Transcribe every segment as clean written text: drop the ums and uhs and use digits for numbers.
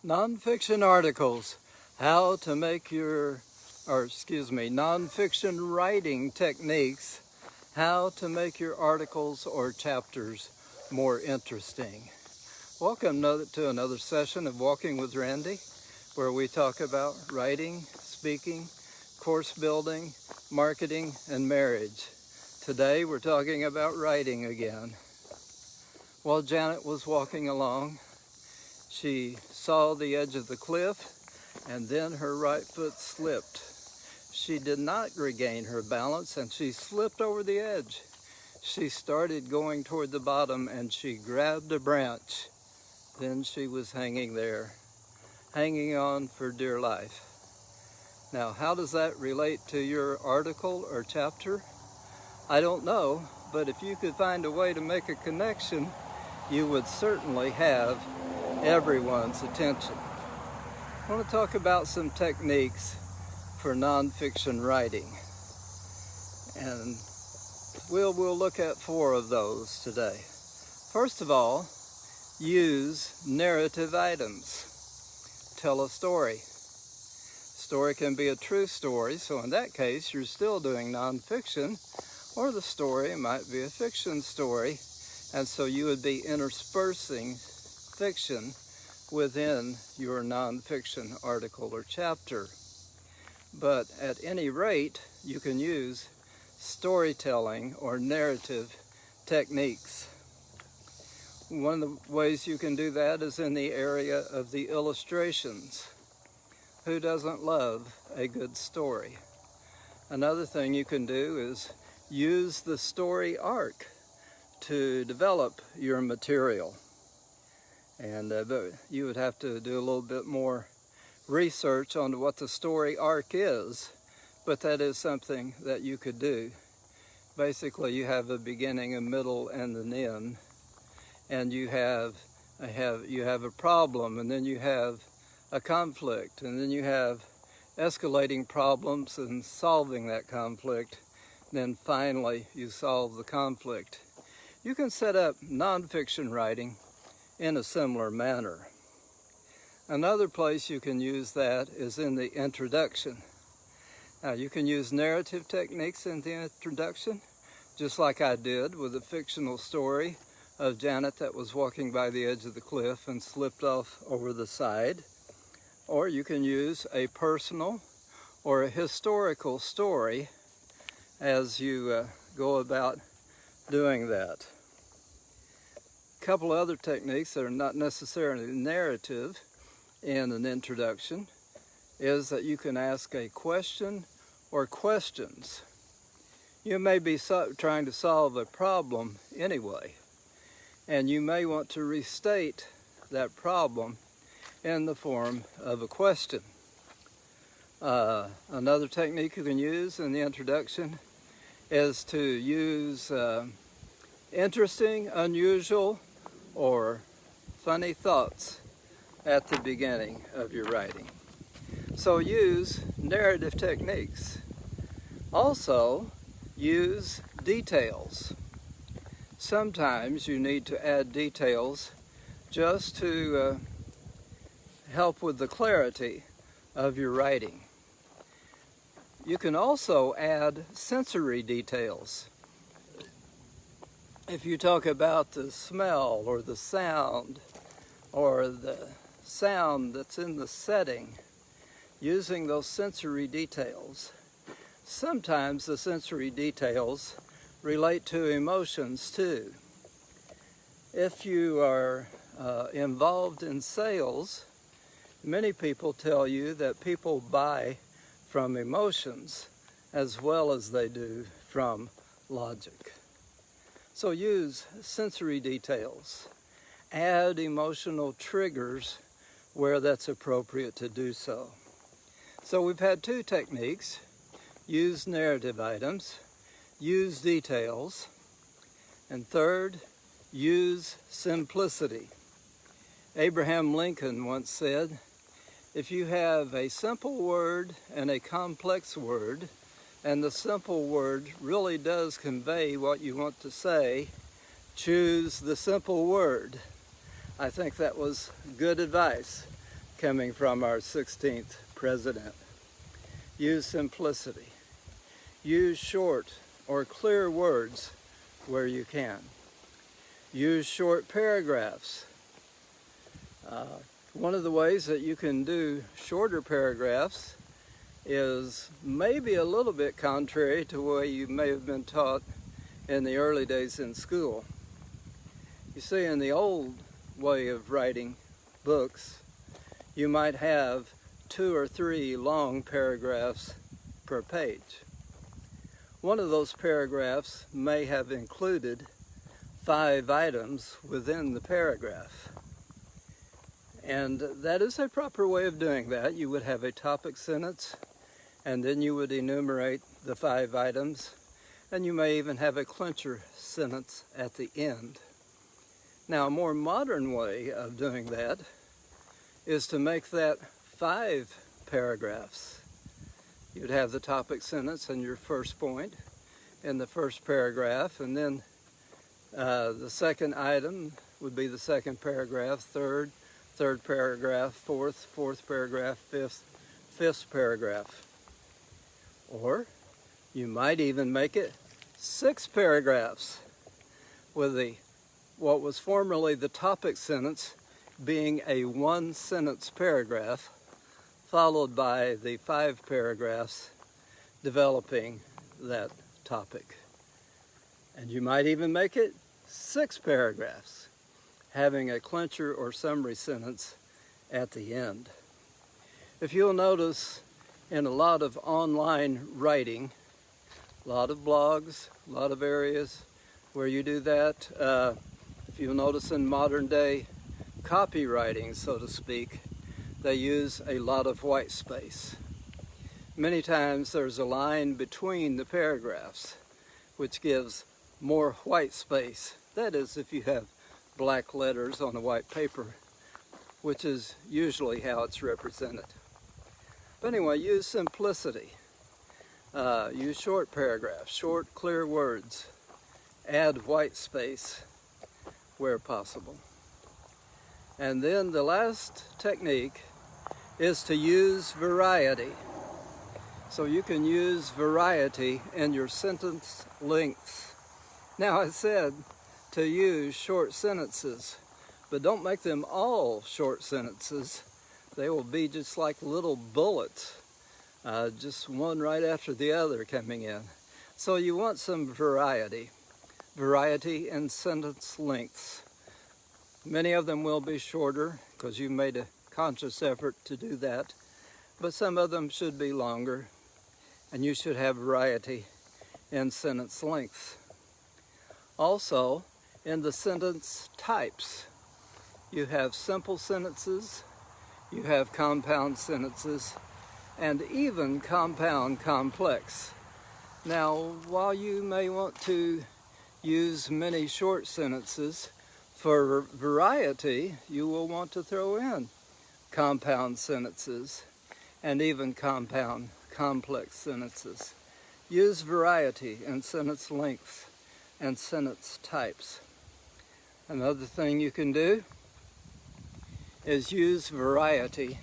Nonfiction articles, nonfiction writing techniques, how to make your articles or chapters more interesting. Welcome to another session of Walking with Randy, where we talk about writing, speaking, course building, marketing, and marriage. Today we're talking about writing again. While Janet was walking along, she saw the edge of the cliff, and then her right foot slipped. She did not regain her balance, and she slipped over the edge. She started going toward the bottom, and she grabbed a branch. Then she was hanging there, hanging on for dear life. Now, how does that relate to your article or chapter? I don't know, but if you could find a way to make a connection, you would certainly have everyone's attention. I want to talk about some techniques for nonfiction writing, and we'll look at 4 of those today. First of all, use narrative items. Tell a story. Story can be a true story, so in that case you're still doing nonfiction, or the story might be a fiction story, and so you would be interspersing fiction within your nonfiction article or chapter. But at any rate, you can use storytelling or narrative techniques. One of the ways you can do that is in the area of the illustrations. Who doesn't love a good story? Another thing you can do is use the story arc to develop your material. And but you would have to do a little bit more research on what the story arc is, but that is something that you could do. Basically, you have a beginning, a middle, and an end, and you have a problem, and then you have a conflict, and then you have escalating problems and solving that conflict. Then finally, you solve the conflict. You can set up nonfiction writing in a similar manner. Another place you can use that is in the introduction. Now, you can use narrative techniques in the introduction, just like I did with the fictional story of Janet that was walking by the edge of the cliff and slipped off over the side. Or you can use a personal or a historical story as you go about doing that. A couple other techniques that are not necessarily narrative in an introduction is that you can ask a question or questions. You may be trying to solve a problem anyway, and you may want to restate that problem in the form of a question. Another technique you can use in the introduction is to use interesting, unusual, or funny thoughts at the beginning of your writing. So use narrative techniques. Also, use details. Sometimes you need to add details just to help with the clarity of your writing. You can also add sensory details. If you talk about the smell or the sound or the sound that's in the setting, using those sensory details. Sometimes the sensory details relate to emotions too. If you are involved in sales, many people tell you that people buy from emotions as well as they do from logic. So use sensory details. Add emotional triggers where that's appropriate to do so. So we've had 2 techniques. Use narrative items, use details, and third, use simplicity. Abraham Lincoln once said, if you have a simple word and a complex word, and the simple word really does convey what you want to say, choose the simple word. I think that was good advice. coming from our 16th president. Use simplicity. Use short or clear words where you can. Use short paragraphs. One of the ways that you can do shorter paragraphs is maybe a little bit contrary to the way you may have been taught in the early days in school. You see, in the old way of writing books, you might have 2 or 3 long paragraphs per page. One of those paragraphs may have included 5 items within the paragraph. And that is a proper way of doing that. You would have a topic sentence, and then you would enumerate the 5 items, and you may even have a clincher sentence at the end. Now, a more modern way of doing that is to make that 5 paragraphs. You'd have the topic sentence and your first point in the first paragraph, and then the second item would be the second paragraph, third paragraph, fourth paragraph, fifth paragraph. Or you might even make it 6 paragraphs with what was formerly the topic sentence being a 1-sentence paragraph, followed by the 5 paragraphs developing that topic. And you might even make it 6 paragraphs, having a clincher or summary sentence at the end. If you'll notice, in a lot of online writing, a lot of blogs, a lot of areas where you do that, if you'll notice in modern day copywriting, so to speak, they use a lot of white space. Many times there's a line between the paragraphs, which gives more white space. That is, if you have black letters on a white paper, which is usually how it's represented. But anyway, use simplicity. Use short paragraphs, short, clear words. Add white space where possible. And then the last technique is to use variety. So you can use variety in your sentence lengths. Now, I said to use short sentences, but don't make them all short sentences. They will be just like little bullets, just one right after the other coming in. So you want some variety in sentence lengths. Many of them will be shorter because you made a conscious effort to do that, but some of them should be longer, and you should have variety in sentence lengths. Also, in the sentence types, you have simple sentences, you have compound sentences, and even compound complex. Now, while you may want to use many short sentences, for variety, you will want to throw in compound sentences and even compound complex sentences. Use variety in sentence lengths and sentence types. Another thing you can do is use variety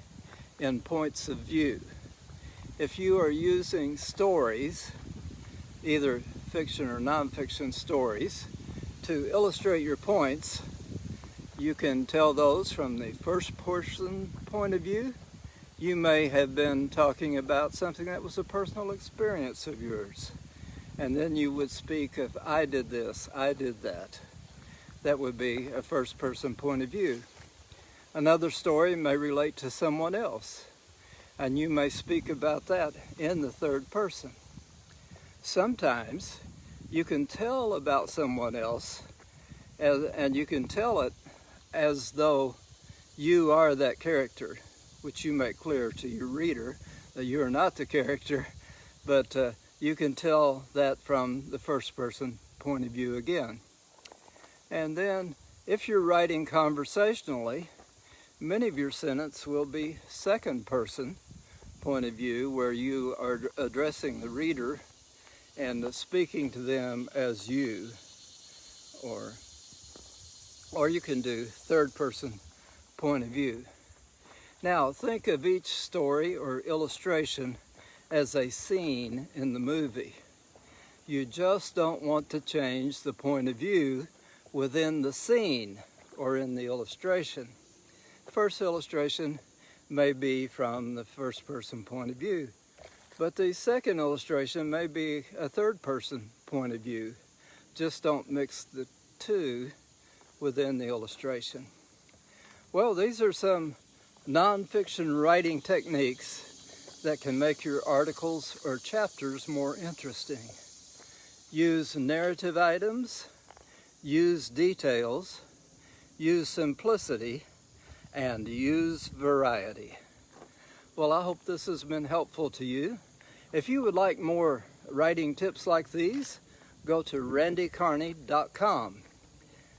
in points of view. If you are using stories, either fiction or nonfiction stories, to illustrate your points, you can tell those from the first person point of view. You may have been talking about something that was a personal experience of yours, and then you would speak of, I did this, I did that. That would be a first person point of view. Another story may relate to someone else, and you may speak about that in the third person. Sometimes you can tell about someone else, and you can tell it as though you are that character, which you make clear to your reader that you are not the character, but you can tell that from the first person point of view again. And then if you're writing conversationally, many of your sentences will be second person point of view, where you are addressing the reader and speaking to them as you, or you can do third person point of view. Now, think of each story or illustration as a scene in the movie. You just don't want to change the point of view within the scene or in the illustration. First illustration may be from the first person point of view, but the second illustration may be a third person point of view. Just don't mix the two within the illustration. Well, these are some nonfiction writing techniques that can make your articles or chapters more interesting. Use narrative items, use details, use simplicity, and use variety. Well, I hope this has been helpful to you. If you would like more writing tips like these, go to randycarney.com.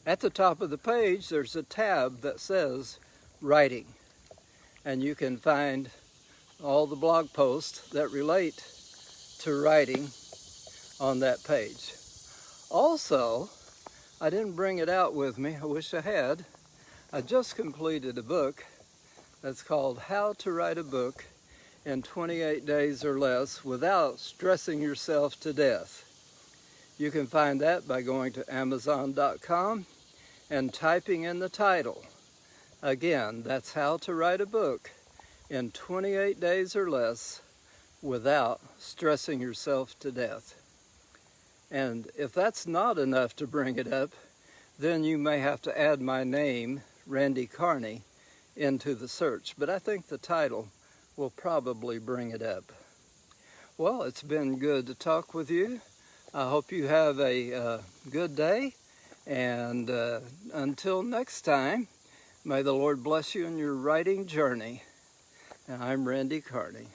At the top of the page, there's a tab that says Writing, and you can find all the blog posts that relate to writing on that page. Also, I didn't bring it out with me. I wish I had. I just completed a book that's called How to Write a Book in 28 Days or Less Without Stressing Yourself to Death. You can find that by going to Amazon.com and typing in the title. Again, that's How to Write a Book in 28 Days or Less Without Stressing Yourself to Death. And if that's not enough to bring it up, then you may have to add my name, Randy Carney, into the search. But I think the title will probably bring it up. Well, it's been good to talk with you. I hope you have a good day. And until next time, may the Lord bless you in your writing journey. And I'm Randy Carney.